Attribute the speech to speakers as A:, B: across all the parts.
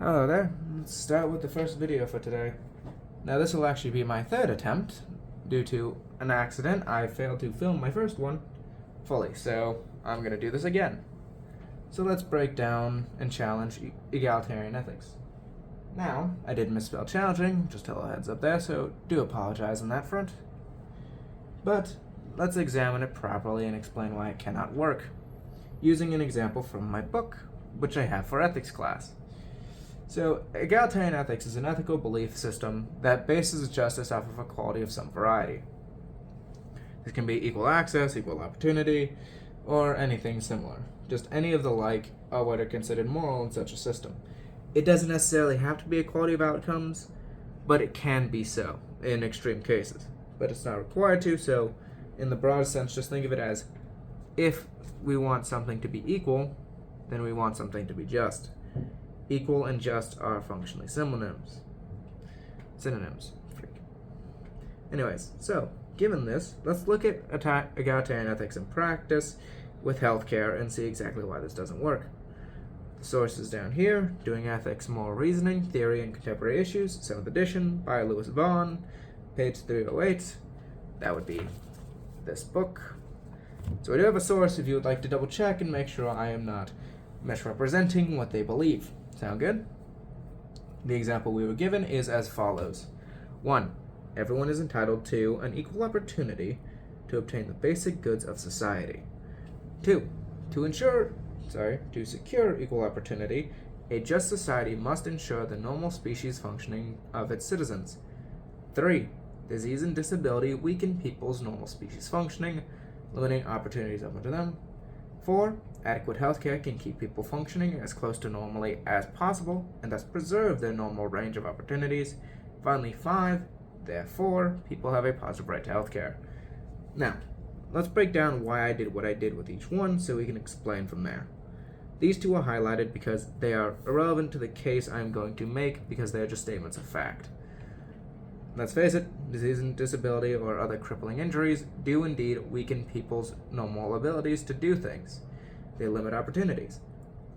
A: Hello there. Let's start with the first video for today. Now this will actually be my third attempt. Due to an accident, I failed to film my first one fully, so I'm going to do this again. So let's break down and challenge egalitarian ethics. Now, I did misspell challenging, just a little heads up there, so do apologize on that front. But let's examine it properly and explain why it cannot work, using an example from my book, which I have for ethics class. So, egalitarian ethics is an ethical belief system that bases justice off of equality of some variety. This can be equal access, equal opportunity, or anything similar. Just any of the like are what are considered moral in such a system. It doesn't necessarily have to be equality of outcomes, but it can be so in extreme cases. But it's not required to, so in the broad sense, just think of it as if we want something to be equal, then we want something to be just. Equal and just are functionally synonyms. Anyways, so given this, let's look at egalitarian ethics in practice with healthcare and see exactly why this doesn't work. The source is down here, Doing Ethics, Moral Reasoning, Theory and Contemporary Issues, 7th edition, by Lewis Vaughn, page 308. That would be this book. So I do have a source if you would like to double check and make sure I am not misrepresenting what they believe. Sound good? The example we were given is as follows. 1. Everyone is entitled to an equal opportunity to obtain the basic goods of society. 2. To secure equal opportunity, a just society must ensure the normal species functioning of its citizens. 3. Disease and disability weaken people's normal species functioning, limiting opportunities open to them. 4. Adequate healthcare can keep people functioning as close to normally as possible and thus preserve their normal range of opportunities. Finally, 5. Therefore, people have a positive right to healthcare. Now, let's break down why I did what I did with each one so we can explain from there. These two are highlighted because they are irrelevant to the case I'm going to make because they are just statements of fact. Let's face it, disease and disability or other crippling injuries do indeed weaken people's normal abilities to do things. They limit opportunities.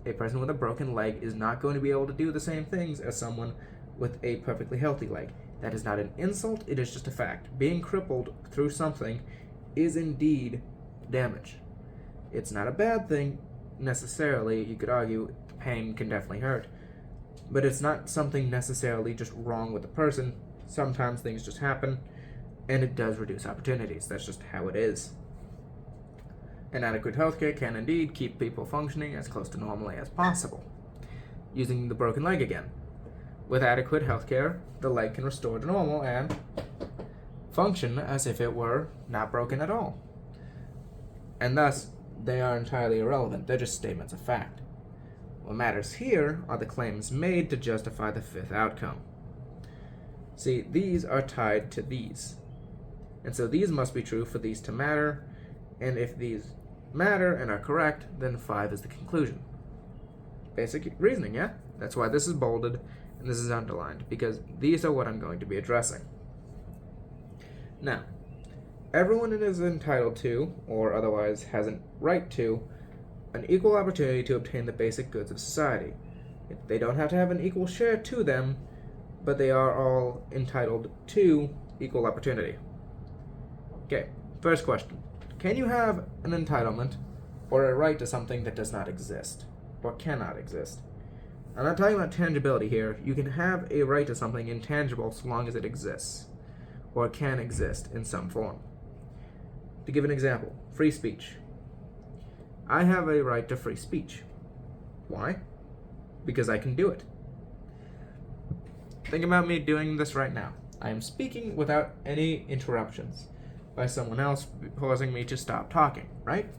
A: A person with a broken leg is not going to be able to do the same things as someone with a perfectly healthy leg. That is not an insult, it is just a fact. Being crippled through something is indeed damage. It's not a bad thing necessarily. You could argue the pain can definitely hurt, but it's not something necessarily just wrong with the person. Sometimes things just happen, and it does reduce opportunities. That's just how it is. Inadequate healthcare can indeed keep people functioning as close to normally as possible. Using the broken leg again. With adequate healthcare, the leg can restore to normal and function as if it were not broken at all. And thus, they are entirely irrelevant. They're just statements of fact. What matters here are the claims made to justify the fifth outcome. See, these are tied to these. And so these must be true for these to matter, and if these matter and are correct, then 5 is the conclusion. Basic reasoning, yeah? That's why this is bolded and this is underlined, because these are what I'm going to be addressing. Now, everyone is entitled to, or otherwise has a right to, an equal opportunity to obtain the basic goods of society. They don't have to have an equal share to them, but they are all entitled to equal opportunity. Okay, first question. Can you have an entitlement or a right to something that does not exist or cannot exist? I'm not talking about tangibility here. You can have a right to something intangible so long as it exists or can exist in some form. To give an example, free speech. I have a right to free speech. Why? Because I can do it. Think about me doing this right now. I am speaking without any interruptions by someone else causing me to stop talking, right?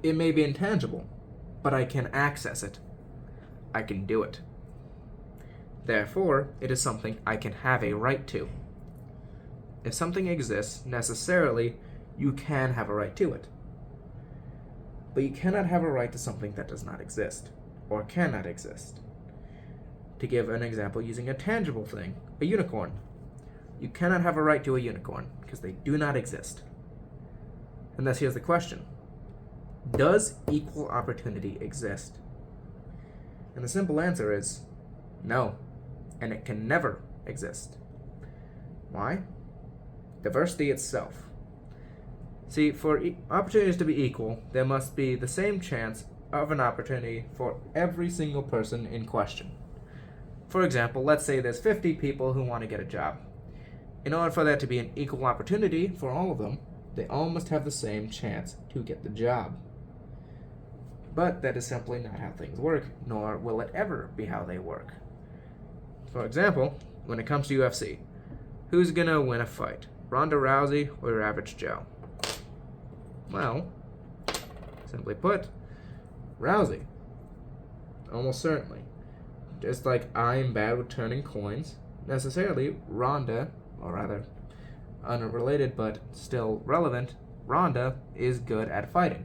A: It may be intangible, but I can access it. I can do it. Therefore, it is something I can have a right to. If something exists, necessarily, you can have a right to it. But you cannot have a right to something that does not exist, or cannot exist. To give an example using a tangible thing, a unicorn. You cannot have a right to a unicorn, because they do not exist. And thus here's the question. Does equal opportunity exist? And the simple answer is no, and it can never exist. Why? Diversity itself. See, for opportunities to be equal, there must be the same chance of an opportunity for every single person in question. For example, let's say there's 50 people who want to get a job. In order for that to be an equal opportunity for all of them, they all must have the same chance to get the job. But that is simply not how things work, nor will it ever be how they work. For example, when it comes to UFC, who's gonna win a fight? Ronda Rousey or your average Joe? Well, simply put, Rousey. Almost certainly. Just like I'm bad with turning coins, necessarily Ronda, or rather, unrelated but still relevant, Ronda is good at fighting.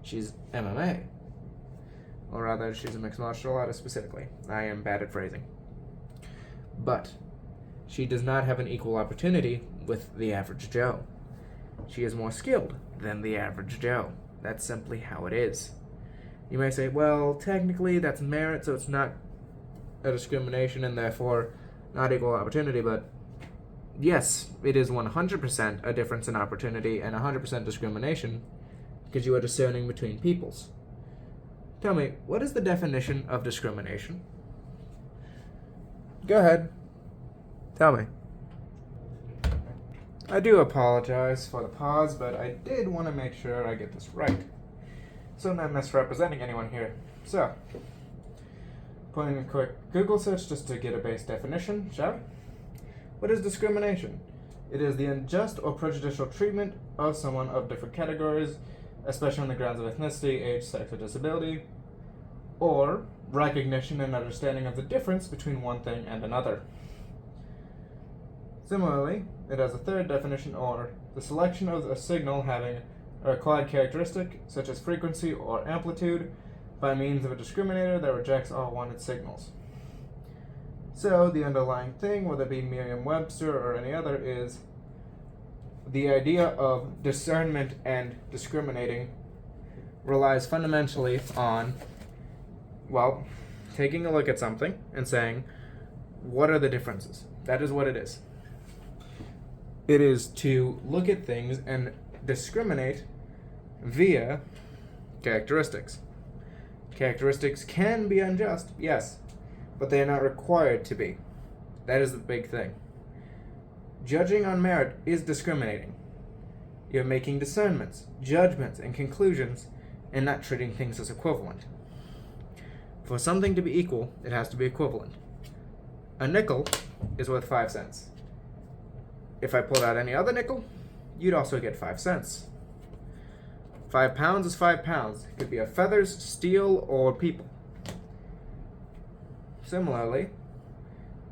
A: She's MMA. Or rather, she's a mixed martial artist specifically. I am bad at phrasing. But she does not have an equal opportunity with the average Joe. She is more skilled than the average Joe. That's simply how it is. You may say, well, technically that's merit, so it's not a discrimination and therefore not equal opportunity, but yes, it is 100% a difference in opportunity and 100% discrimination because you are discerning between peoples. Tell me, what is the definition of discrimination? Go ahead. Tell me. I do apologize for the pause, but I did want to make sure I get this right. So I'm not misrepresenting anyone here. So, putting a quick Google search just to get a base definition, shall we? What is discrimination? It is the unjust or prejudicial treatment of someone of different categories, especially on the grounds of ethnicity, age, sex, or disability, or recognition and understanding of the difference between one thing and another. Similarly, it has a third definition, or the selection of a signal having a required characteristic, such as frequency or amplitude, by means of a discriminator that rejects all wanted signals. So, the underlying thing, whether it be Merriam-Webster or any other, is the idea of discernment and discriminating relies fundamentally on, well, taking a look at something and saying, what are the differences? That is what it is. It is to look at things and discriminate via characteristics. Characteristics can be unjust, yes, but they are not required to be. That is the big thing. Judging on merit is discriminating. You're making discernments, judgments, and conclusions, and not treating things as equivalent. For something to be equal, it has to be equivalent. A nickel is worth 5 cents. If I pulled out any other nickel, you'd also get 5 cents. 5 pounds is 5 pounds. It could be of feathers, steel, or people. Similarly,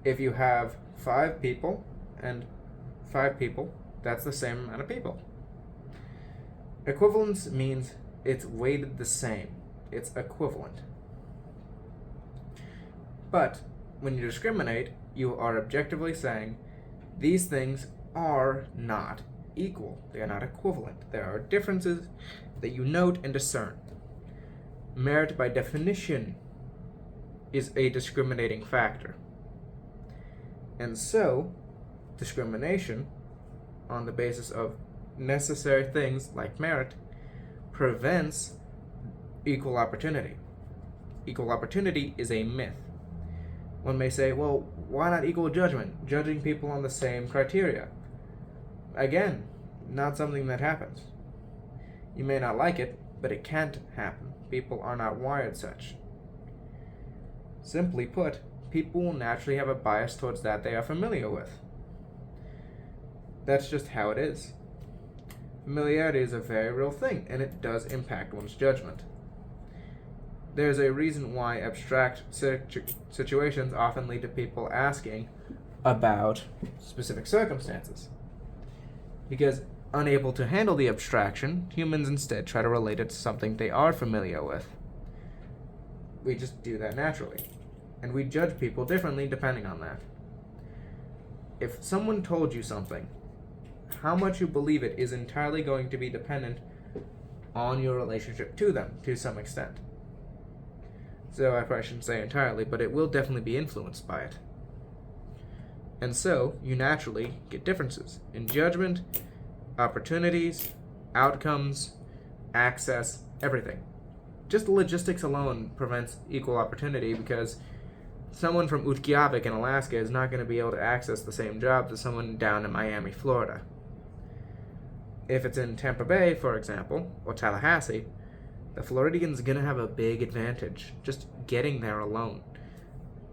A: if you have 5 people and 5 people, that's the same amount of people. Equivalence means it's weighted the same. It's equivalent. But when you discriminate, you are objectively saying these things are not equal. They are not equivalent. There are differences that you note and discern. Merit, by definition, is a discriminating factor. And so, discrimination on the basis of necessary things like merit prevents equal opportunity. Equal opportunity is a myth. One may say, well, why not equal judgment? Judging people on the same criteria. Again, not something that happens. You may not like it, but it can't happen. People are not wired such. Simply put, people will naturally have a bias towards that they are familiar with. That's just how it is. Familiarity is a very real thing, and it does impact one's judgment. There's a reason why abstract situations often lead to people asking about specific circumstances. Because unable to handle the abstraction, humans instead try to relate it to something they are familiar with. We just do that naturally. And we judge people differently depending on that. If someone told you something, how much you believe it is entirely going to be dependent on your relationship to them to some extent. So I probably shouldn't say entirely, but it will definitely be influenced by it. And so you naturally get differences in judgment, opportunities, outcomes, access, everything. Just the logistics alone prevents equal opportunity, because someone from Utqiagvik in Alaska is not going to be able to access the same jobs as someone down in Miami, Florida. If it's in Tampa Bay, for example, or Tallahassee, the Floridian's going to have a big advantage just getting there alone.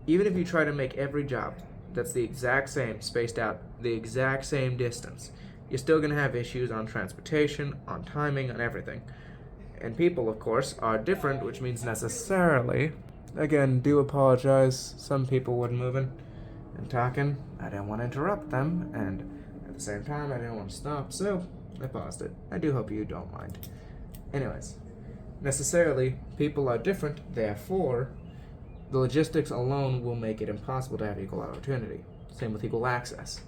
A: Even if you try to make every job that's the exact same, spaced out the exact same distance, you're still going to have issues on transportation, on timing, on everything. And people, of course, are different, which means necessarily, again, do apologize, some people were moving and talking. I didn't want to interrupt them, and at the same time, I didn't want to stop, so I paused it. I do hope you don't mind. Anyways, necessarily, people are different, therefore, the logistics alone will make it impossible to have equal opportunity. Same with equal access.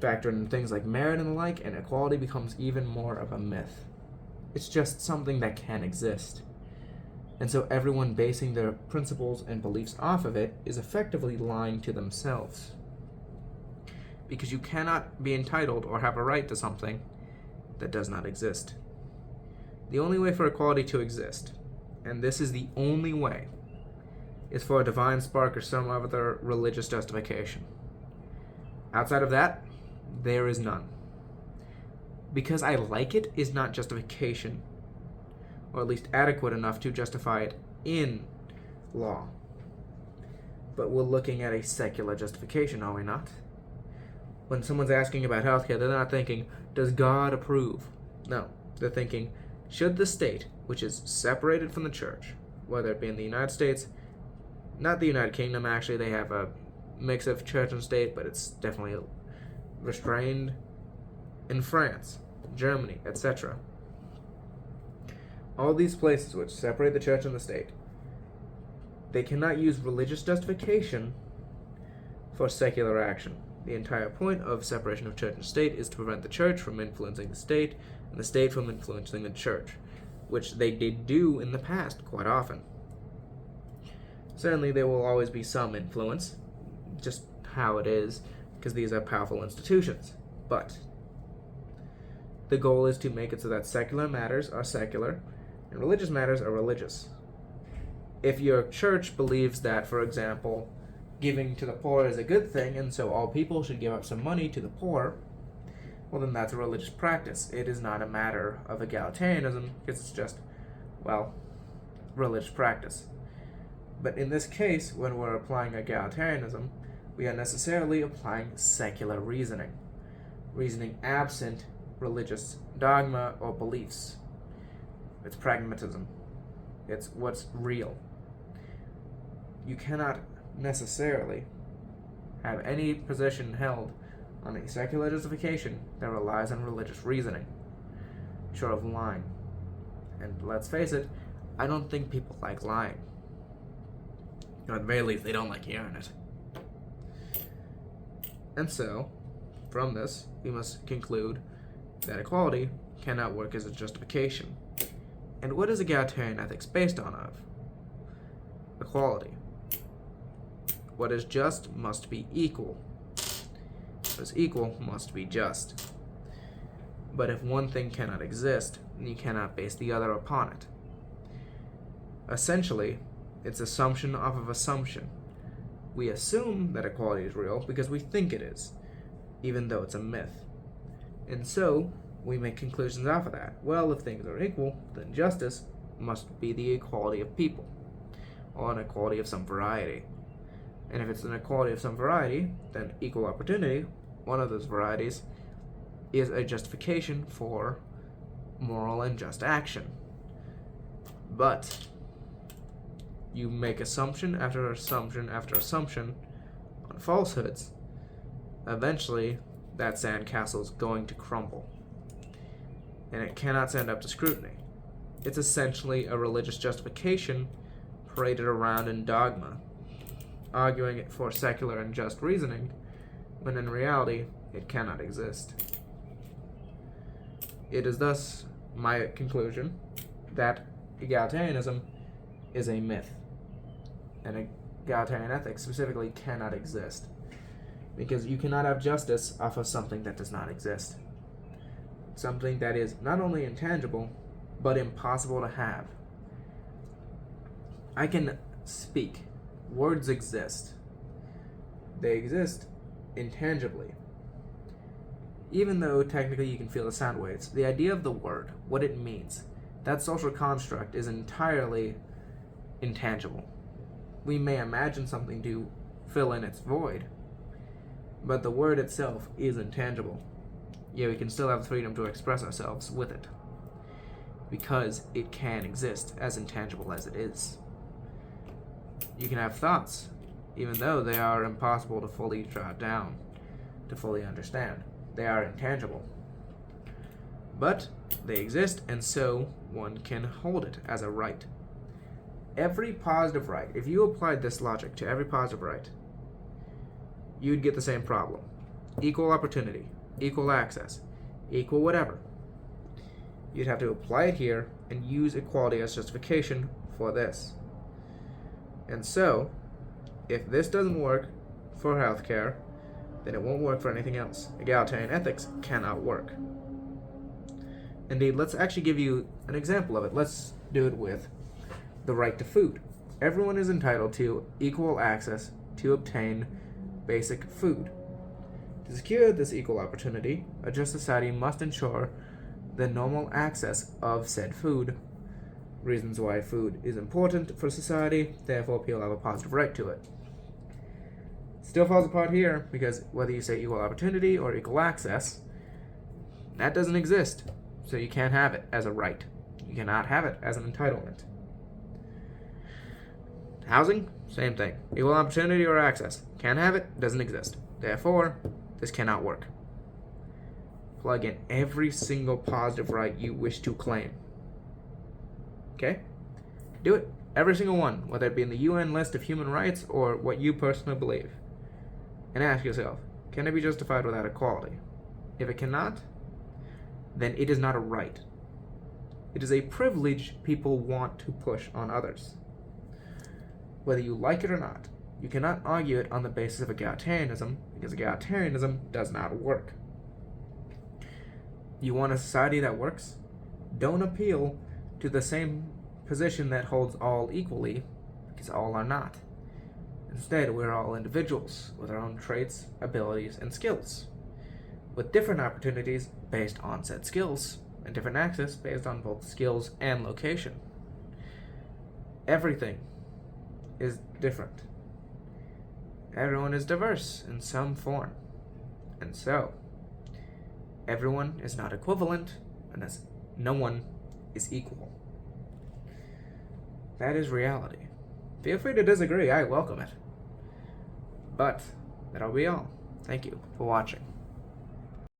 A: Factor in things like merit and the like, and equality becomes even more of a myth. It's just something that can exist. And so everyone basing their principles and beliefs off of it is effectively lying to themselves. Because you cannot be entitled or have a right to something that does not exist. The only way for equality to exist, and this is the only way, is for a divine spark or some other religious justification. Outside of that, there is none. Because I like it is not justification, or at least adequate enough to justify it in law. But we're looking at a secular justification, are we not? When someone's asking about healthcare, they're not thinking, does God approve? No, they're thinking, should the state, which is separated from the church, whether it be in the United States, not the United Kingdom, actually, they have a mix of church and state, but it's definitely restrained in France, Germany, etc. All these places which separate the church and the state, they cannot use religious justification for secular action. The entire point of separation of church and state is to prevent the church from influencing the state, and the state from influencing the church, which they did do in the past quite often. Certainly there will always be some influence, just how it is, because these are powerful institutions. But the goal is to make it so that secular matters are secular, and religious matters are religious. If your church believes that, for example, giving to the poor is a good thing, and so all people should give up some money to the poor, well, then that's a religious practice. It is not a matter of egalitarianism, because it's just, well, religious practice. But in this case, when we're applying egalitarianism, we are necessarily applying secular reasoning absent religious dogma or beliefs. It's pragmatism. It's what's real. You cannot necessarily have any position held on a secular justification that relies on religious reasoning, short of lying. And let's face it, I don't think people like lying. Or at the very least, they don't like hearing it. And so, from this, we must conclude that equality cannot work as a justification. And what is egalitarian ethics based on of? Equality. What is just must be equal. What is equal must be just. But if one thing cannot exist, then you cannot base the other upon it. Essentially, it's assumption off of assumption. We assume that equality is real because we think it is, even though it's a myth. And so, we make conclusions off of that. Well, if things are equal, then justice must be the equality of people, or an equality of some variety. And if it's an equality of some variety, then equal opportunity, one of those varieties, is a justification for moral and just action. But you make assumption after assumption after assumption on falsehoods, eventually that sandcastle is going to crumble. And it cannot stand up to scrutiny. It's essentially a religious justification paraded around in dogma, arguing it for secular and just reasoning, when in reality it cannot exist. It is thus my conclusion that egalitarianism is a myth. And egalitarian ethics specifically cannot exist. Because you cannot have justice off of something that does not exist. Something that is not only intangible, but impossible to have. I can speak. Words exist. They exist intangibly. Even though technically you can feel the sound waves, the idea of the word, what it means, that social construct is entirely intangible. We may imagine something to fill in its void, but the word itself is intangible. Yet we can still have the freedom to express ourselves with it, because it can exist as intangible as it is. You can have thoughts, even though they are impossible to fully jot down, to fully understand. They are intangible. But they exist, and so one can hold it as a right. Every positive right, if you applied this logic to every positive right, you'd get the same problem. Equal opportunity, equal access, equal whatever. You'd have to apply it here and use equality as justification for this. And so, if this doesn't work for healthcare, then it won't work for anything else. Egalitarian ethics cannot work. Indeed, let's actually give you an example of it. Let's do it with the right to food. Everyone is entitled to equal access to obtain basic food. To secure this equal opportunity, a just society must ensure the normal access of said food. Reasons why food is important for society, therefore people have a positive right to it. Still falls apart here, because whether you say equal opportunity or equal access, that doesn't exist. So you can't have it as a right. You cannot have it as an entitlement. Housing, same thing. Equal opportunity or access. Can't have it, doesn't exist. Therefore, this cannot work. Plug in every single positive right you wish to claim. Okay? Do it. Every single one, whether it be in the UN list of human rights or what you personally believe. And ask yourself, can it be justified without equality? If it cannot, then it is not a right. It is a privilege people want to push on others. Whether you like it or not, you cannot argue it on the basis of egalitarianism, because egalitarianism does not work. You want a society that works? Don't appeal to the same position that holds all equally, because all are not. Instead, we're all individuals with our own traits, abilities, and skills, with different opportunities based on said skills, and different access based on both skills and location. Everything is different. Everyone is diverse in some form. And so, everyone is not equivalent, and thus no one is equal. That is reality. Feel free to disagree, I welcome it. But that'll be all. Thank you for watching.